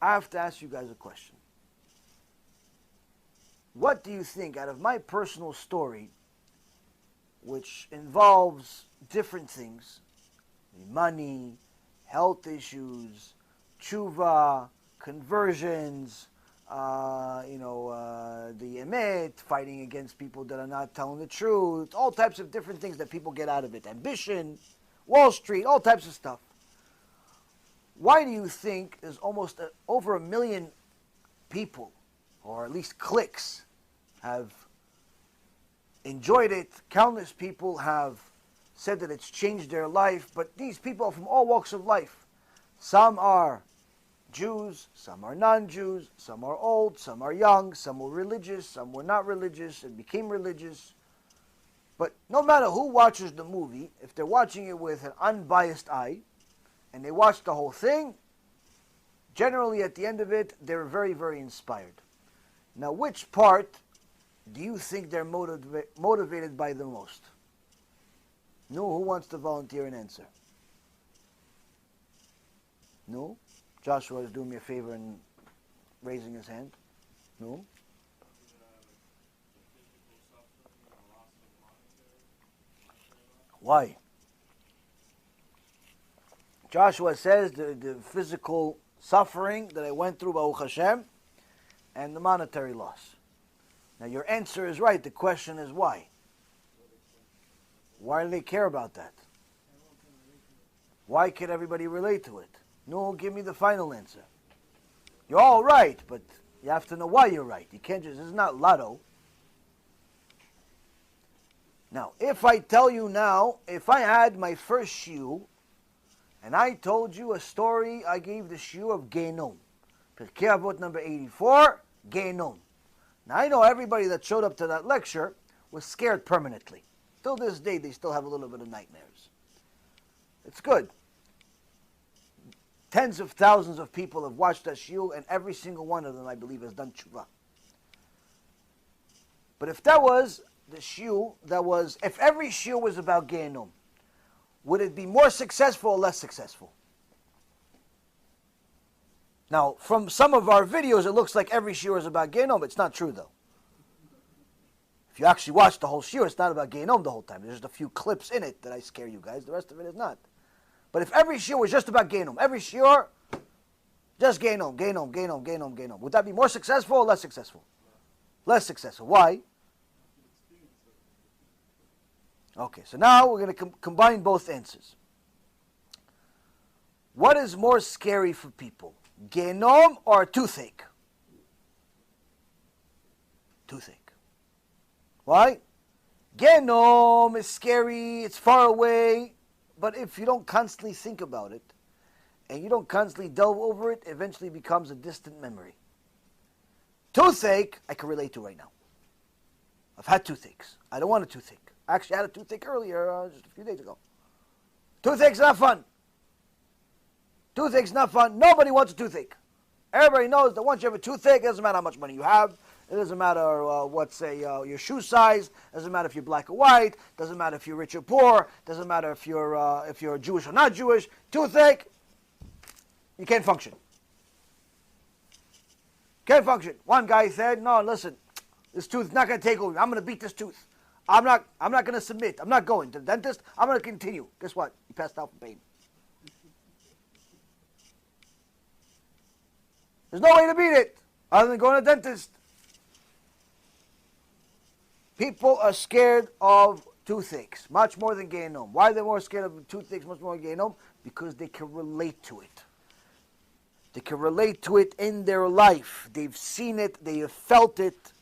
I have to ask you guys a question. What do you think, out of my personal story, which involves different things, money, health issues, TeShuva, conversions, the emet, fighting against people that are not telling the truth, all types of different things that people get out of it, ambition, Wall Street, all types of stuff. Why do you think there's almost over 1 million people, or at least cliques, have enjoyed it? Countless people have said that it's changed their life, but these people are from all walks of life. Some are Jews, some are non-Jews, some are old, some are young, some were religious, some were not religious and became religious. But no matter who watches the movie, if they're watching it with an unbiased eye, and they watch the whole thing, generally at the end of it, they're very, very inspired. Now, which part do you think they're motivated by the most? No, who wants to volunteer an answer? No? Joshua is doing me a favor and raising his hand. No? Why? Joshua says the physical suffering that I went through, Baruch Hashem, and the monetary loss. Now your answer is right. The question is why? Why do they care about that? Why can everybody relate to it? No, give me the final answer. You're all right, but you have to know why you're right. You can't just, this is not lotto. Now, if I tell you now, if I had my first shiur, and I told you a story, I gave the shiur of Genom. Pirkei Avot number 84, Genom. Now I know everybody that showed up to that lecture was scared permanently. Till this day, they still have a little bit of nightmares. It's good. Tens of thousands of people have watched that shiur, and every single one of them, I believe, has done tshuva. But if that was the shiur, if every shiur was about Genom, would it be more successful or less successful? Now, from some of our videos, it looks like every shiur is about Genom. It's not true, though. If you actually watch the whole shiur, it's not about Genom the whole time. There's just a few clips in it that I scare you guys. The rest of it is not. But if every shiur was just about Genom, every shiur, just Genom, Genom, Genom, Genom, Genom, would that be more successful or less successful? Less successful. Why? Okay, so now we're going to combine both answers. What is more scary for people? Genom or toothache? Toothache. Why? Genom is scary, it's far away, but if you don't constantly think about it, and you don't constantly delve over it, eventually becomes a distant memory. Toothache, I can relate to right now. I've had toothaches. I don't want a toothache. I actually had a toothache earlier, just a few days ago. Toothache's not fun. Toothache's not fun. Nobody wants a toothache. Everybody knows that once you have a toothache, it doesn't matter how much money you have. It doesn't matter your shoe size. It doesn't matter if you're black or white. It doesn't matter if you're rich or poor. It doesn't matter if you're Jewish or not Jewish. Toothache, you can't function. Can't function. One guy said, "No, listen, this tooth is not going to take over. I'm going to beat this tooth. I'm not going to submit. I'm not going to the dentist. I'm going to continue." Guess what? He passed out from pain. There's no way to beat it other than going to the dentist. People are scared of toothaches much more than Genom. Why are they more scared of toothaches much more than Genom? Because they can relate to it. They can relate to it in their life. They've seen it. They have felt it.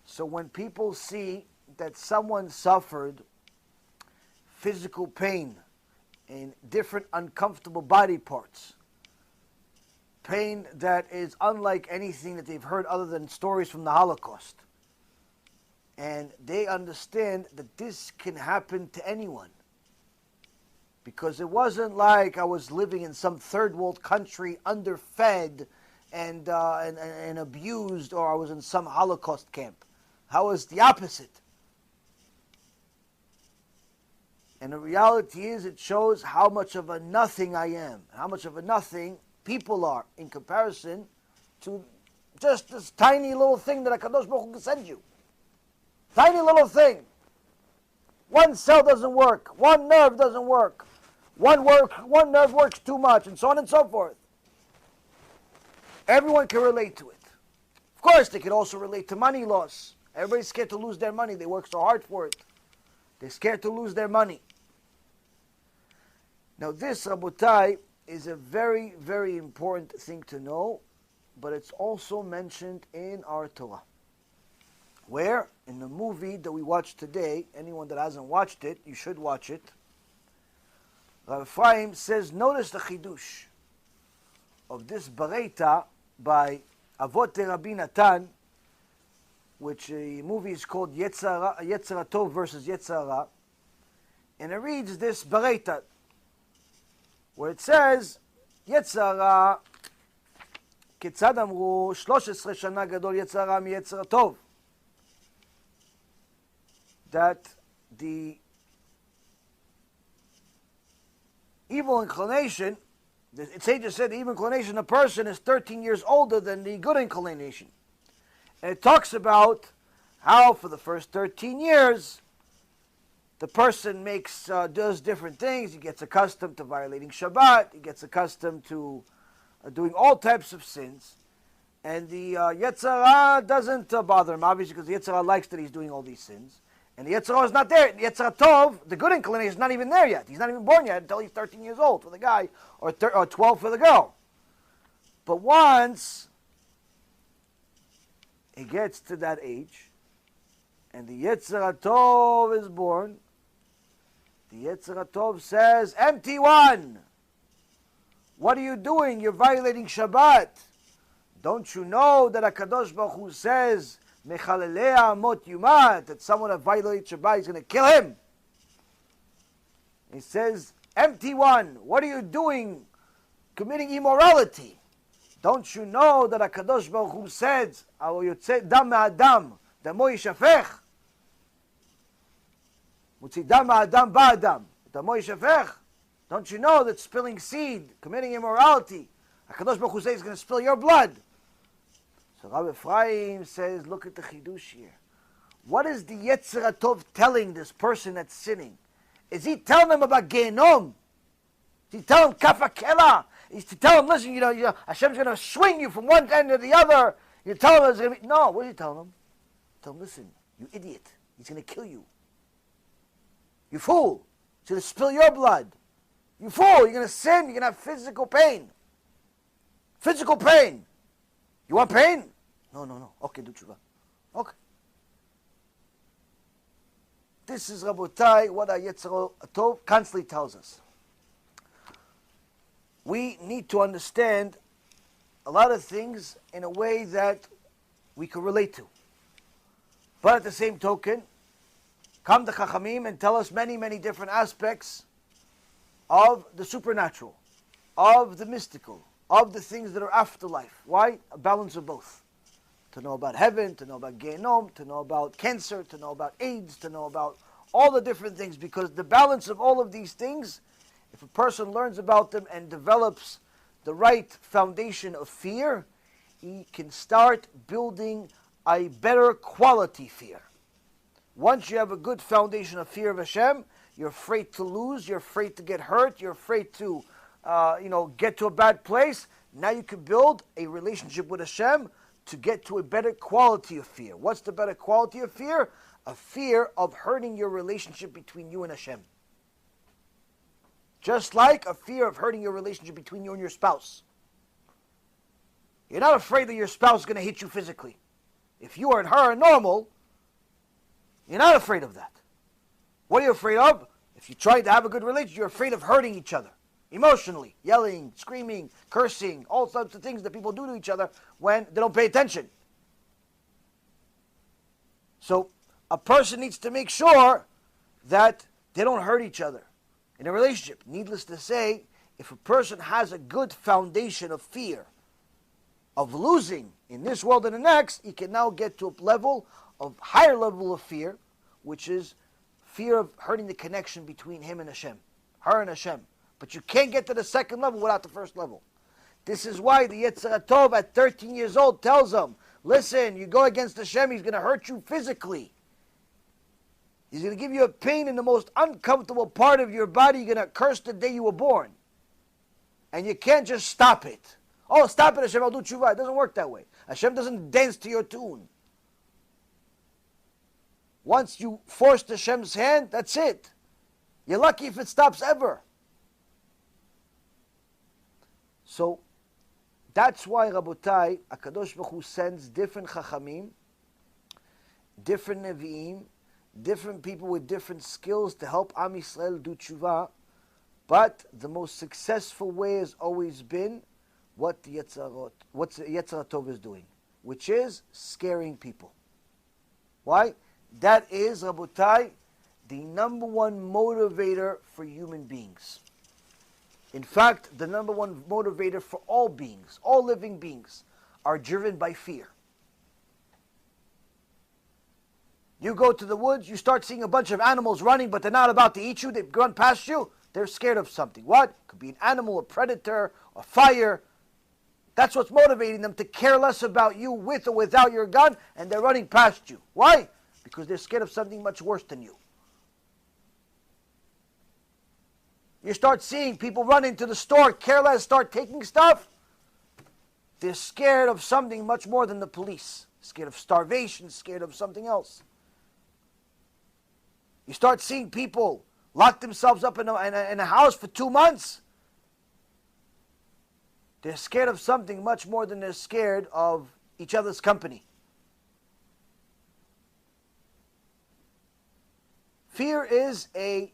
So when people see that someone suffered physical pain in different uncomfortable body parts, pain that is unlike anything that they've heard other than stories from the Holocaust, and they understand that this can happen to anyone, because it wasn't like I was living in some third world country underfed and abused, or I was in some Holocaust camp. I was the opposite. And the reality is, it shows how much of a nothing I am, how much of a nothing people are in comparison to just this tiny little thing that HaKadosh Baruch Hu can send you. Tiny little thing. One cell doesn't work. One nerve doesn't work. One nerve works too much, and so on and so forth. Everyone can relate to it. Of course, they can also relate to money loss. Everybody's scared to lose their money. They work so hard for it. They're scared to lose their money. Now this, Rabotai, is a very, very important thing to know, but it's also mentioned in our Torah. Where? In the movie that we watched today, anyone that hasn't watched it, you should watch it. Rabbi Ephraim says, notice the chidush of this Baraita by Avot Rabbi Natan, which a movie is called Yetzirah Tov versus Yetzirah, and it reads this Baraita, where it says, Yetzirah, כיצד אמרו 13 שנה גדול יצרה מיצר הטוב. That the evil inclination, the sages said the evil inclination of a person is 13 years older than the good inclination. And it talks about how for the first 13 years the person does different things. He gets accustomed to violating Shabbat. He gets accustomed to doing all types of sins. And the Yetzirah doesn't bother him, obviously, because the Yetzirah likes that he's doing all these sins. And the Yetzirah is not there. The Yetzirah Tov, the good inclination, is not even there yet. He's not even born yet until he's 13 years old for the guy, or 12 for the girl. But once he gets to that age, and the Yetzirah Tov is born, the Yetzirah Tov says, empty one! What are you doing? You're violating Shabbat. Don't you know that HaKadosh Baruch Hu says, Mechalelea mot yumat, that someone that violates Shabbat is going to kill him? He says, empty one, what are you doing? Committing immorality. Don't you know that HaKadosh Baruch Hu says, Yotze dam ma'adam, damo yishafech? Mutzi dam ma'adam ba'adam, damo yishafech? Don't you know that spilling seed, committing immorality, HaKadosh Baruch Hu says is going to spill your blood? So Rabbi Ephraim says, look at the chidush here. What is the Yetzirah Tov telling this person that's sinning? Is he telling him about Gehenom? Is he telling him Kafakela? Is he telling him, listen, Hashem's going to swing you from one end to the other? You tell him it's going to be... No, what are you telling him? Tell him, listen, you idiot. He's going to kill you. You fool. He's going to spill your blood. You fool. You're going to sin. You're going to have physical pain. Physical pain. You want pain? No. Okay, do TeShuva. Okay. This is, Rabotai, what our Yetzirah Tov constantly tells us. We need to understand a lot of things in a way that we can relate to. But at the same token, come the Chachamim and tell us many, many different aspects of the supernatural, of the mystical, of the things that are afterlife. Why? A balance of both. To know about heaven, to know about Gehenom, to know about cancer, to know about AIDS, to know about all the different things. Because the balance of all of these things, if a person learns about them and develops the right foundation of fear, he can start building a better quality fear. Once you have a good foundation of fear of Hashem, you're afraid to lose, you're afraid to get hurt, you're afraid to get to a bad place. Now you can build a relationship with Hashem to get to a better quality of fear. What's the better quality of fear? A fear of hurting your relationship between you and Hashem. Just like a fear of hurting your relationship between you and your spouse. You're not afraid that your spouse is going to hit you physically. If you and her are normal, you're not afraid of that. What are you afraid of? If you try to have a good relationship, you're afraid of hurting each other. Emotionally, yelling, screaming, cursing, all sorts of things that people do to each other when they don't pay attention. So a person needs to make sure that they don't hurt each other in a relationship. Needless to say, if a person has a good foundation of fear of losing in this world and the next, he can now get to a higher level of fear, which is fear of hurting the connection between him and Hashem, her and Hashem. But you can't get to the second level without the first level. This is why the Yetzer Tov at 13 years old tells them, listen, you go against Hashem, he's going to hurt you physically. He's going to give you a pain in the most uncomfortable part of your body. You're going to curse the day you were born. And you can't just stop it. Oh, stop it, Hashem, I'll do TeShuva. It doesn't work that way. Hashem doesn't dance to your tune. Once you force Hashem's hand, that's it. You're lucky if it stops ever. So, that's why, Rabotai, HaKadosh Baruch Hu sends different Chachamim, different Nevi'im, different people with different skills to help Am Yisrael do TeShuva. But the most successful way has always been what the Yetzer Tov is doing, which is scaring people. Why? That is, Rabotai, the number one motivator for human beings. In fact, the number one motivator for all beings, all living beings, are driven by fear. You go to the woods, you start seeing a bunch of animals running, but they're not about to eat you, they run past you, they're scared of something. What? Could be an animal, a predator, a fire. That's what's motivating them to care less about you with or without your gun, and they're running past you. Why? Because they're scared of something much worse than you. You start seeing people run into the store, careless, start taking stuff. They're scared of something much more than the police. Scared of starvation, scared of something else. You start seeing people lock themselves up in a house for 2 months. They're scared of something much more than they're scared of each other's company. Fear is a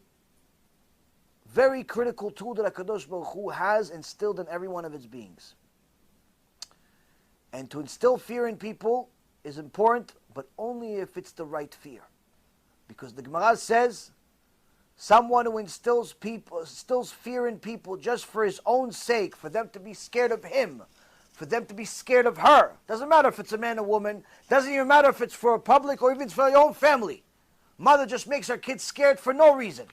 very critical tool that HaKadosh Baruch Hu has instilled in every one of its beings. And to instill fear in people is important, but only if it's the right fear. Because the Gemara says, someone who instills fear in people just for his own sake, for them to be scared of him, for them to be scared of her. Doesn't matter if it's a man or woman. Doesn't even matter if it's for a public or even for your own family. Mother just makes her kids scared for no reason.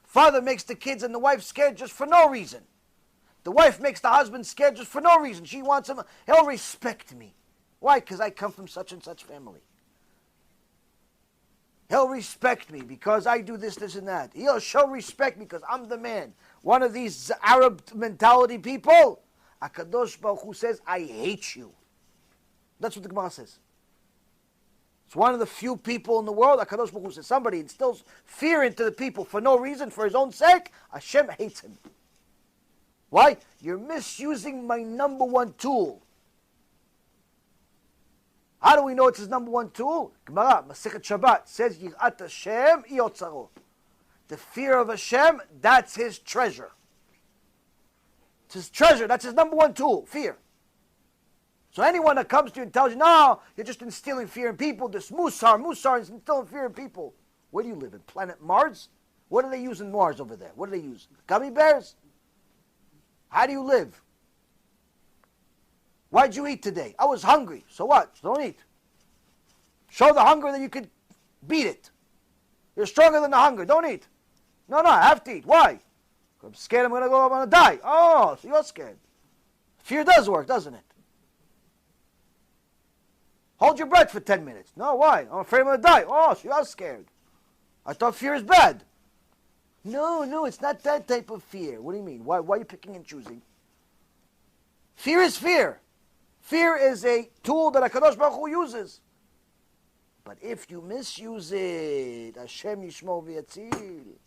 Father makes the kids and the wife scared just for no reason. The wife makes the husband scared just for no reason. She wants him, he'll respect me. Why? Because I come from such and such family. He'll respect me because I do this, this, and that. He'll show respect because I'm the man. One of these Arab mentality people, HaKadosh Baruch Hu says, I hate you. That's what the Gemara says. It's one of the few people in the world, HaKadosh Baruch Hu says, somebody instills fear into the people for no reason, for his own sake, Hashem hates him. Why? You're misusing my number one tool. How do we know it's his number one tool? Gemara, Masechet Shabbat, says, Yirat Hashem iotzaro. The fear of Hashem, that's his treasure. It's his treasure, that's his number one tool, fear. So anyone that comes to you and tells you, no, you're just instilling fear in people, this Musar is instilling fear in people. Where do you live, in planet Mars? What do they use in Mars over there? What do they use? Gummy bears? How do you live? Why'd you eat today? I was hungry. So what? Don't eat. Show the hunger that you could beat it. You're stronger than the hunger. Don't eat. No, I have to eat. Why? I'm scared I'm going to die. Oh, so you're scared. Fear does work, doesn't it? Hold your breath for 10 minutes. No, why? I'm afraid I'm going to die. Oh, so you're scared. I thought fear is bad. No, it's not that type of fear. What do you mean? Why are you picking and choosing? Fear is fear. Fear is a tool that HaKadosh Baruch Hu uses. But if you misuse it, Hashem Yishmor v'Yatzil.